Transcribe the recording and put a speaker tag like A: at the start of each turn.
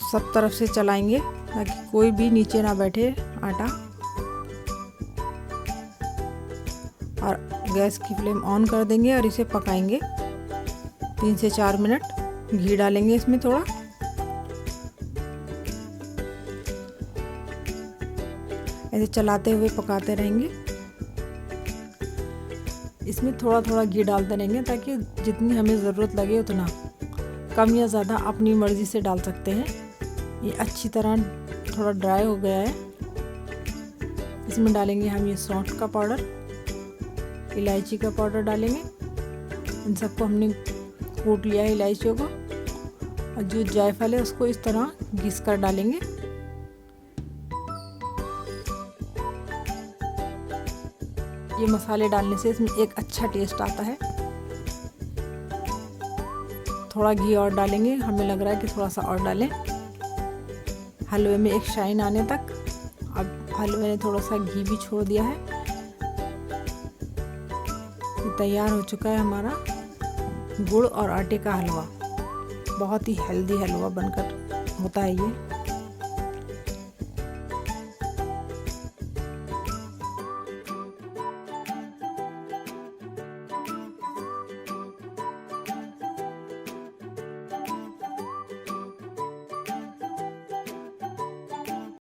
A: सब तरफ से चलाएंगे ताकि कोई भी नीचे ना बैठे आटा। और गैस की फ्लेम ऑन कर देंगे और इसे पकाएंगे 3 से 4 मिनट। घी डालेंगे इसमें थोड़ा, ऐसे चलाते हुए पकाते रहेंगे। इसमें थोड़ा थोड़ा घी डालते रहेंगे ताकि जितनी हमें ज़रूरत लगे उतना, कम या ज़्यादा अपनी मर्ज़ी से डाल सकते हैं। ये अच्छी तरह थोड़ा ड्राई हो गया है। इसमें डालेंगे हम ये सौंठ का पाउडर, इलायची का पाउडर डालेंगे। इन सबको हमने कूट लिया है इलायचियों को, और जो जायफल है उसको इस तरह घिस कर डालेंगे। ये मसाले डालने से इसमें एक अच्छा टेस्ट आता है। थोड़ा घी और डालेंगे, हमें लग रहा है कि थोड़ा सा और डालें हलवे में एक शाइन आने तक। अब हलवे ने थोड़ा सा घी भी छोड़ दिया है। ये तैयार हो चुका है हमारा गुड़ और आटे का हलवा। बहुत ही हेल्दी हलवा बनकर होता है ये।